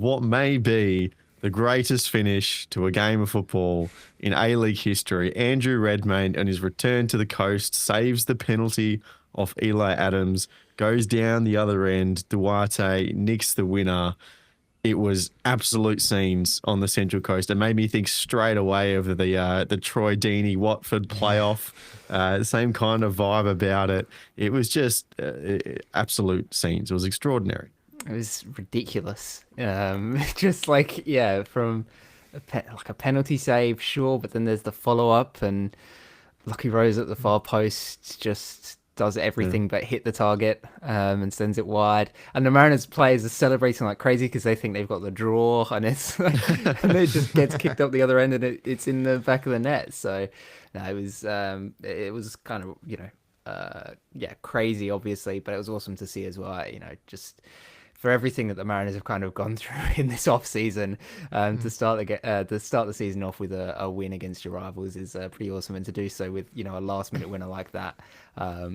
what may be the greatest finish to a game of football in A-League history. Andrew Redmayne, on his return to the coast, saves the penalty off Eli Adams, goes down the other end. Duarte nicks the winner. It was absolute scenes on the Central Coast. It made me think straight away of the Troy Deeney Watford playoff. Same kind of vibe about it. It was just absolute scenes. It was extraordinary. It was ridiculous. Just like, yeah, from like a penalty save, sure, but then there's the follow up, and Lucky Rose at the far post just does Yeah. everything but hit the target, and sends it wide. And the Mariners players are celebrating like crazy because they think they've got the draw, and it's and it just gets kicked up the other end, and it's in the back of the net. So, no, it was kind of, yeah, crazy, obviously, but it was awesome to see as well. Just for everything that the Mariners have kind of gone through in this off season, to start the season off with a win against your rivals is pretty awesome, and to do so with a last minute winner like that,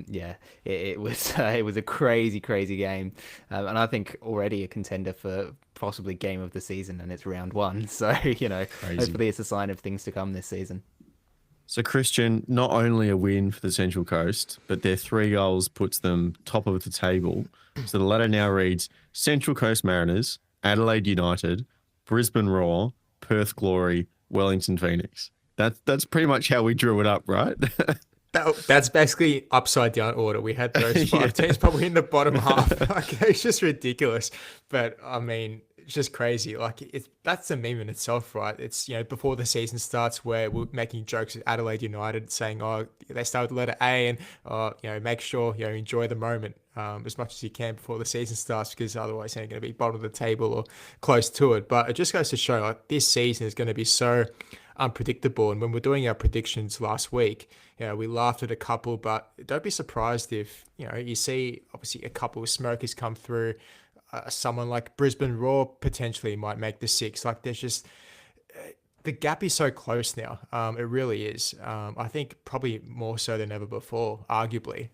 yeah, it was it was a crazy game, and I think already a contender for possibly game of the season, and it's round one, so Crazy. hopefully it's a sign of things to come this season. So, Christian, not only a win for the Central Coast, but their 3 goals puts them top of the table. So the ladder now reads Central Coast Mariners, Adelaide United, Brisbane Roar, Perth Glory, Wellington Phoenix. That's pretty much how we drew it up, right? That's basically upside down order. We had those Yeah. five teams probably in the bottom half. Like, it's just ridiculous. But I mean, it's just crazy. Like, that's a meme in itself, right? It's, before the season starts, where we're making jokes at Adelaide United saying, oh, they start with the letter A, and make sure enjoy the moment as much as you can before the season starts, because otherwise they're going to be bottom of the table or close to it. But it just goes to show, like, this season is going to be so unpredictable. And when we're doing our predictions last week, we laughed at a couple, but don't be surprised if you see obviously a couple of smokers come through. Someone like Brisbane Roar potentially might make the six. Like, there's just the gap is so close now. It really is. I think probably more so than ever before, arguably.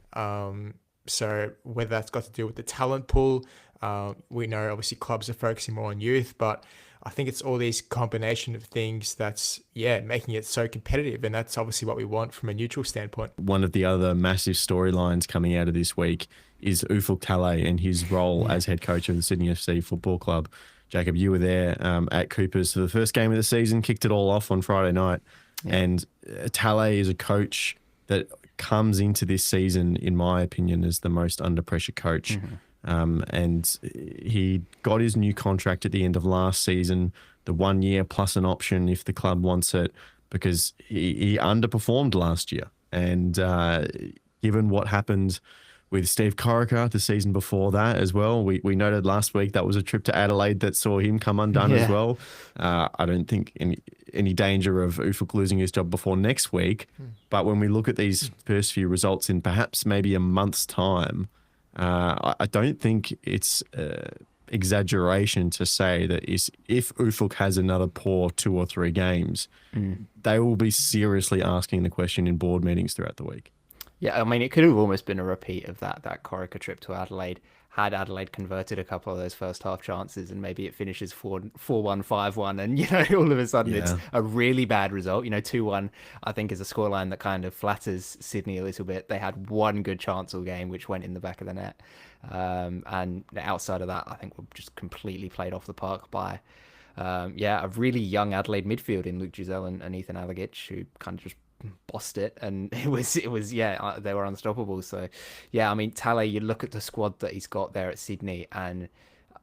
So whether that's got to do with the talent pool, we know obviously clubs are focusing more on youth, but I think it's all these combination of things that's, making it so competitive. And that's obviously what we want from a neutral standpoint. One of the other massive storylines coming out of this week is Ufuk Talay and his role as head coach of the Sydney FC Football Club. Jacob, you were there at Cooper's for the first game of the season, kicked it all off on Friday night. Yeah. And Talay is a coach that comes into this season, in my opinion, as the most under pressure coach. And he got his new contract at the end of last season, the 1 year plus an option if the club wants it, because he underperformed last year. And given what happened with Steve Corica the season before that as well, we noted last week that was a trip to Adelaide that saw him come undone as well. I don't think any danger of Ufuk losing his job before next week. But when we look at these first few results in perhaps maybe a month's time, I don't think it's exaggeration to say that if Ufuk has another poor 2 or 3 games, they will be seriously asking the question in board meetings throughout the week. Yeah, I mean, it could have almost been a repeat of that Corica trip to Adelaide, had Adelaide converted a couple of those first half chances, and maybe it finishes 4-1, 5-1, and all of a sudden it's a really bad result. 2-1, I think, is a scoreline that kind of flatters Sydney a little bit. They had one good chance all game, which went in the back of the net. And outside of that, I think we're just completely played off the park by a really young Adelaide midfield in Luke Giselle and Ethan Alagich, who kind of just bossed it, and it was they were unstoppable. So I mean, Talay, you look at the squad that he's got there at Sydney, and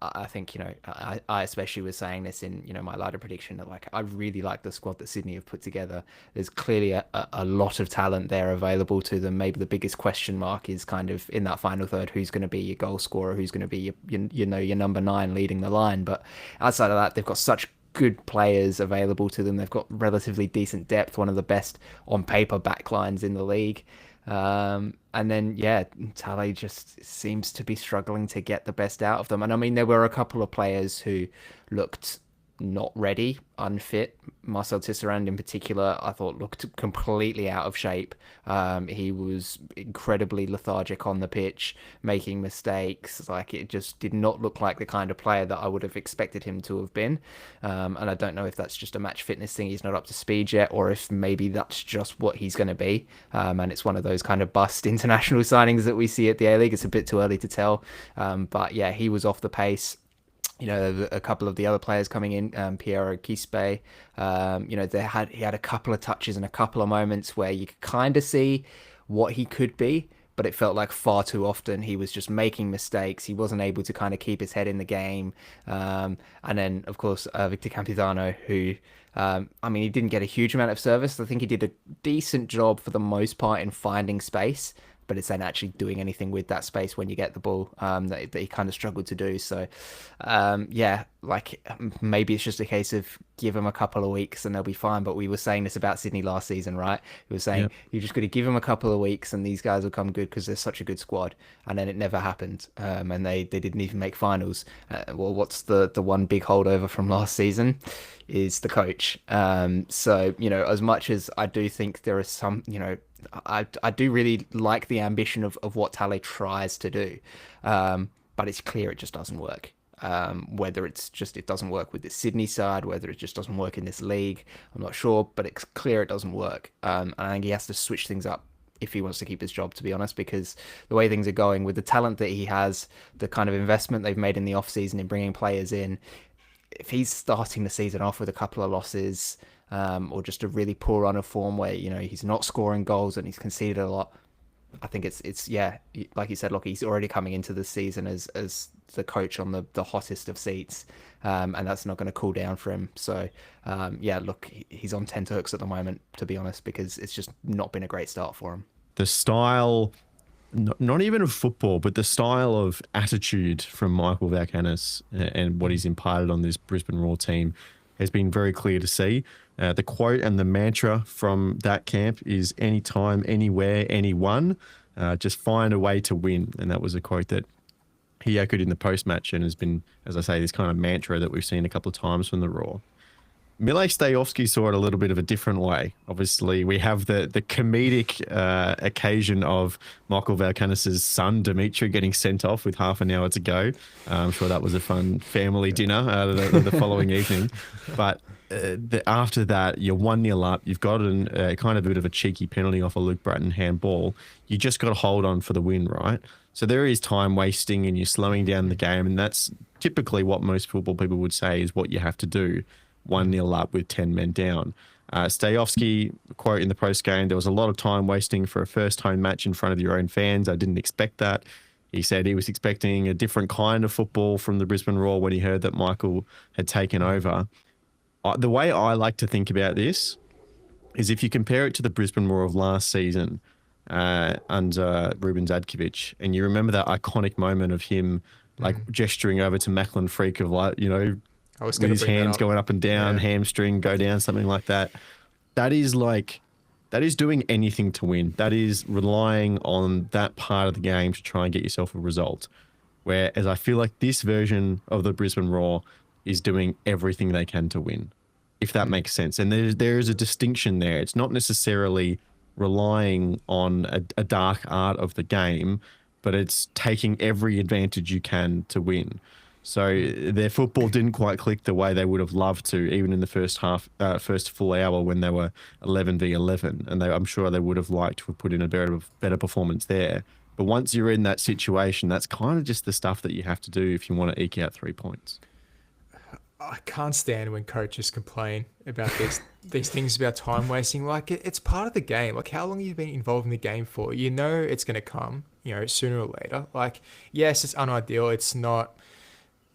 I think I especially was saying this in my ladder prediction, that like I really like the squad that Sydney have put together. There's clearly a lot of talent there available to them. Maybe the biggest question mark is kind of in that final third, who's going to be your goal scorer, who's going to be your number 9 leading the line. But outside of that, they've got such good players available to them. They've got relatively decent depth, one of the best on paper backlines in the league. And then, Talay just seems to be struggling to get the best out of them. And I mean, there were a couple of players who looked not ready, unfit. Marcel Tisserand in particular, I thought looked completely out of shape. He was incredibly lethargic on the pitch, making mistakes. Like, it just did not look like the kind of player that I would have expected him to have been. And I don't know if that's just a match fitness thing, he's not up to speed yet, or if maybe that's just what he's going to be. And it's one of those kind of bust international signings that we see at the A-League. It's a bit too early to tell. But yeah, he was off the pace. You know, a couple of the other players coming in, Piero Quispe, you know, he had a couple of touches and a couple of moments where you could kind of see what he could be, but it felt like far too often he was just making mistakes. He wasn't able to kind of keep his head in the game. And then, of course, Victor Campuzano, who, I mean, he didn't get a huge amount of service. I think he did a decent job for the most part in finding space, but it's then actually doing anything with that space when you get the ball that he kind of struggled to do. So, yeah, like maybe it's just a case of give him a couple of weeks and they'll be fine. But we were saying this about Sydney last season, right? We were saying you just got to give him a couple of weeks and these guys will come good because they're such a good squad. And then it never happened. And they didn't even make finals. Well, what's the one big holdover from last season is the coach. So, you know, as much as I do think there is some, you know, I do really like the ambition of what Tale tries to do, but it's clear it just doesn't work. Whether it's just it doesn't work with the Sydney side, whether it just doesn't work in this league, I'm not sure, but it's clear it doesn't work. And I think he has to switch things up if he wants to keep his job, to be honest, because the way things are going with the talent that he has, the kind of investment they've made in the offseason in bringing players in, if he's starting the season off with a couple of losses, or just a really poor run of form where, you know, he's not scoring goals and he's conceded a lot, I think it's yeah, like you said, look, he's already coming into the season as the coach on the hottest of seats, and that's not going to cool down for him. So yeah, look, he's on tenterhooks at the moment, to be honest, because it's just not been a great start for him. The style, not even of football, but the style of attitude from Michael Valkanis and what he's imparted on this Brisbane Roar team has been very clear to see. The quote and the mantra from that camp is anytime, anywhere, anyone, just find a way to win. And that was a quote that he echoed in the post-match and has been, as I say, this kind of mantra that we've seen a couple of times from the Roar. Mile Stejovski saw it a little bit of a different way. Obviously, we have the comedic occasion of Michael Valkanis' son, Dimitri, getting sent off with half an hour to go. I'm sure that was a fun family dinner the following evening. But after that, you're 1-0 up. You've got kind of a bit of a cheeky penalty off a Luke Bratton handball. You just got to hold on for the win, right? So there is time wasting and you're slowing down the game. And that's typically what most football people would say is what you have to do. 1-0 up with 10 men down. Stejovski, quote in the post-game, there was a lot of time wasting for a first home match in front of your own fans. I didn't expect that. He said he was expecting a different kind of football from the Brisbane Roar when he heard that Michael had taken over. The way I like to think about this is if you compare it to the Brisbane Roar of last season under Ruben Zadkovic, and you remember that iconic moment of him like gesturing over to Macklin Freak of like, you know, with his hands going up and down, hamstring go down, something like that. That is doing anything to win. That is relying on that part of the game to try and get yourself a result. Whereas I feel like this version of the Brisbane Roar is doing everything they can to win, if that makes sense. And there is a distinction there. It's not necessarily relying on a dark art of the game, but it's taking every advantage you can to win. So their football didn't quite click the way they would have loved to, even in the first full hour when they were 11v11. And I'm sure they would have liked to have put in a better performance there. But once you're in that situation, that's kind of just the stuff that you have to do if you want to eke out 3 points. I can't stand when coaches complain about these things about time wasting. Like, it's part of the game. Like, how long have you been involved in the game for? You know it's going to come, you know, sooner or later. Like, yes, it's unideal. It's not...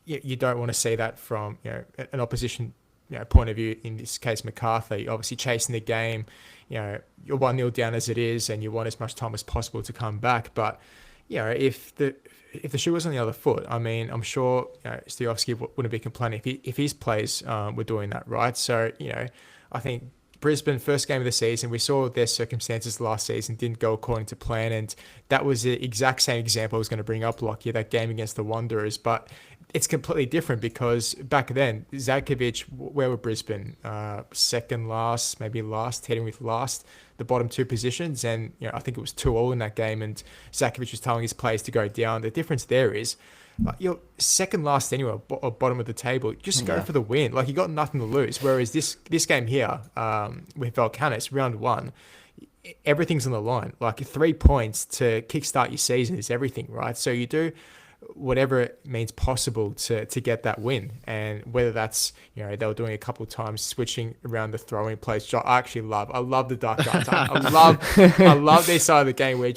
You don't want to see that from, you know, an opposition, you know, point of view. In this case, MacArthur, obviously chasing the game. You know, you're 1-0 down as it is, and you want as much time as possible to come back. But you know, if the shoe was on the other foot, I mean, I'm sure, you know, Stejovski wouldn't be complaining if his players were doing that, right? So, you know, I think Brisbane, first game of the season, we saw their circumstances last season didn't go according to plan, and that was the exact same example I was going to bring up, Lachie, that game against the Wanderers. But it's completely different because back then, Zakovic, where were Brisbane? Second last, maybe last, heading with last, the bottom two positions. And, I think it was 2-2 in that game. And Zakovic was telling his players to go down. The difference there is, you're second last anyway, or bottom of the table. Just go for the win. Like, you got nothing to lose. Whereas this game here, with Volcanis, round one, everything's on the line. Like, 3 points to kickstart your season is everything, right? So you do whatever it means possible to get that win. And whether that's, they were doing a couple of times switching around the throwing plays. I love the dark guys. I love their side of the game where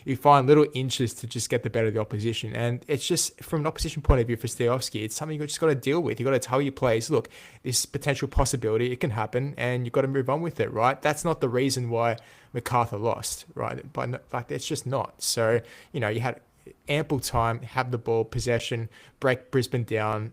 you find little inches to just get the better of the opposition. And it's just, from an opposition point of view for Stiovski, it's something you just got to deal with. You got to tell your players, look, this potential possibility, it can happen, and you've got to move on with it, right? That's not the reason why MacArthur lost, right? But like, it's just not. So, you had ample time, have the ball, possession, break Brisbane down,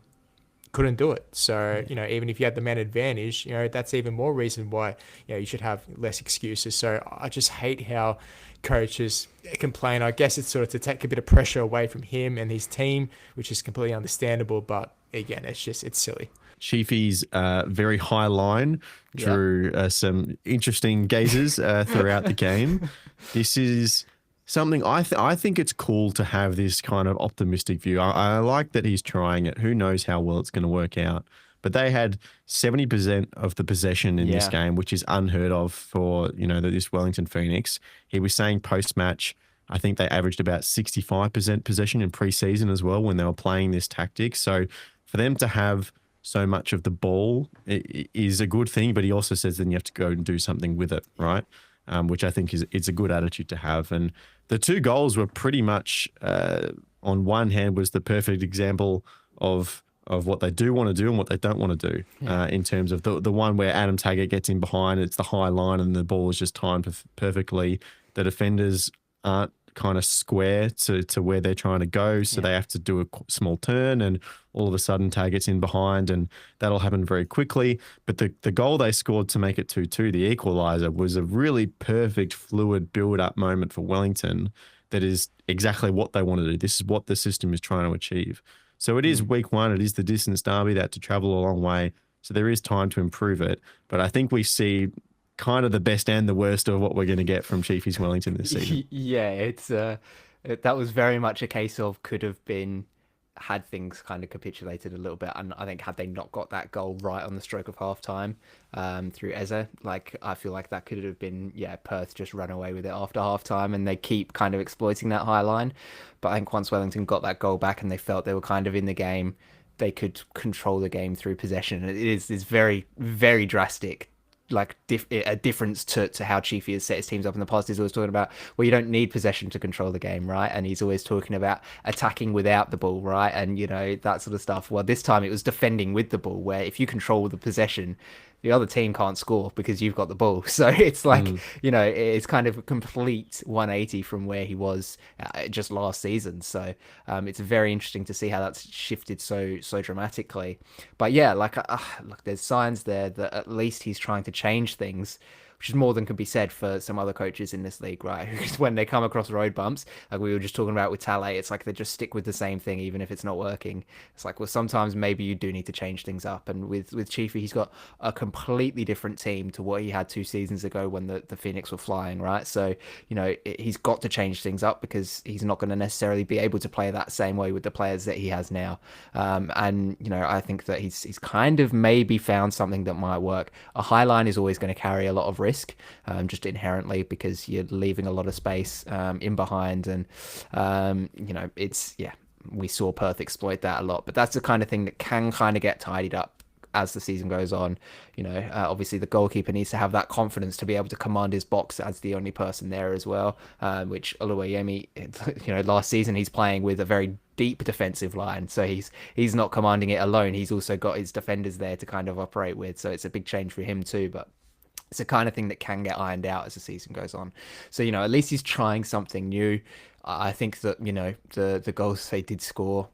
couldn't do it. So, even if you had the man advantage, that's even more reason why, you should have less excuses. So I just hate how coaches complain. I guess it's sort of to take a bit of pressure away from him and his team, which is completely understandable. But again, it's silly. Chiefy's very high line drew some interesting gazes throughout the game. This is something I think it's cool to have this kind of optimistic view. I like that he's trying it. Who knows how well it's going to work out. But they had 70% of the possession in this game, which is unheard of for, this Wellington Phoenix. He was saying post-match, I think they averaged about 65% possession in pre-season as well when they were playing this tactic. So for them to have so much of the ball is a good thing, but he also says then you have to go and do something with it, right? Which I think it's a good attitude to have. And the 2 goals were pretty much, on one hand, was the perfect example of what they do want to do and what they don't want to do, in terms of the one where Adam Taggart gets in behind, it's the high line and the ball is just timed perfectly. The defenders aren't kind of square to where they're trying to go, so they have to do a small turn, and all of a sudden Taggart's in behind, and that'll happen very quickly. But the goal they scored to make it 2-2, the equaliser, was a really perfect, fluid build-up moment for Wellington that is exactly what they want to do. This is what the system is trying to achieve. So it is week one, it is the distance derby, that to travel a long way, so there is time to improve it. But I think we see kind of the best and the worst of what we're going to get from Chiefy's Wellington this season. Yeah, it's that was very much a case of could have been, had things kind of capitulated a little bit. And I think had they not got that goal right on the stroke of half time through Eze, like, I feel like that could have been, Perth just run away with it after half time, and they keep kind of exploiting that high line. But I think once Wellington got that goal back and they felt they were kind of in the game, they could control the game through possession. It is very, very drastic, like a difference to how Chiefy has set his teams up in the past. He's always talking about, well, you don't need possession to control the game, right? And he's always talking about attacking without the ball, right? And, that sort of stuff. Well, this time it was defending with the ball, where if you control the possession, the other team can't score because you've got the ball. So it's like, it's kind of a complete 180 from where he was just last season. So it's very interesting to see how that's shifted so dramatically. But look, there's signs there that at least he's trying to change things, which is more than can be said for some other coaches in this league, right? Because when they come across road bumps, like we were just talking about with Tale, it's like they just stick with the same thing, even if it's not working. It's like, well, sometimes maybe you do need to change things up. And with Chiefy, he's got a completely different team to what he had 2 seasons ago when the Phoenix were flying, right? So, he's got to change things up because he's not going to necessarily be able to play that same way with the players that he has now. And, I think that he's kind of maybe found something that might work. A high line is always going to carry a lot of risk, just inherently, because you're leaving a lot of space in behind, and we saw Perth exploit that a lot. But that's the kind of thing that can kind of get tidied up as the season goes on. Obviously the goalkeeper needs to have that confidence to be able to command his box as the only person there as well, which aleaguemen, last season he's playing with a very deep defensive line, so he's not commanding it alone. He's also got his defenders there to kind of operate with, so it's a big change for him too. But it's the kind of thing that can get ironed out as the season goes on. So, at least he's trying something new. I think that, the goals they did score,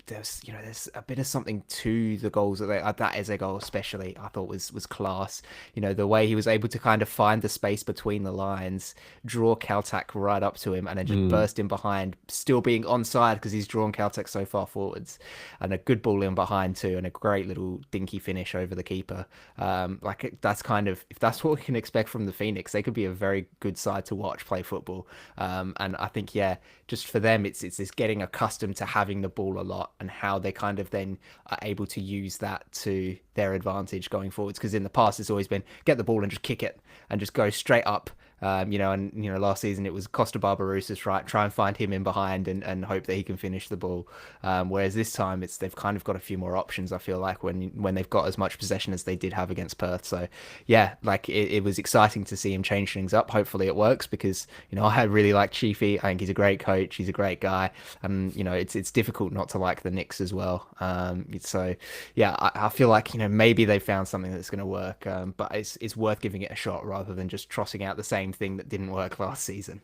there's a bit of something to the goals that Eze goal especially I thought was class. The way he was able to kind of find the space between the lines, draw Caltac right up to him, and then just burst in behind, still being onside because he's drawn Caltac so far forwards, and a good ball in behind too, and a great little dinky finish over the keeper. That's kind of, if that's what we can expect from the Phoenix, they could be a very good side to watch play football. And I think, yeah, just for them, it's this getting accustomed to having the ball a lot and how they kind of then are able to use that to their advantage going forwards. Because in the past, it's always been get the ball and just kick it and just go straight up. Last season it was Costa Barbarouses, right? Try and find him in behind and hope that he can finish the ball. Whereas this time they've kind of got a few more options, I feel like, when they've got as much possession as they did have against Perth. So yeah, like it was exciting to see him change things up. Hopefully it works because, I really like Chiefy. I think he's a great coach. He's a great guy. And, it's difficult not to like the Knicks as well. So yeah, I feel like, maybe they found something that's going to work. But it's worth giving it a shot rather than just tossing out the same thing that didn't work last season.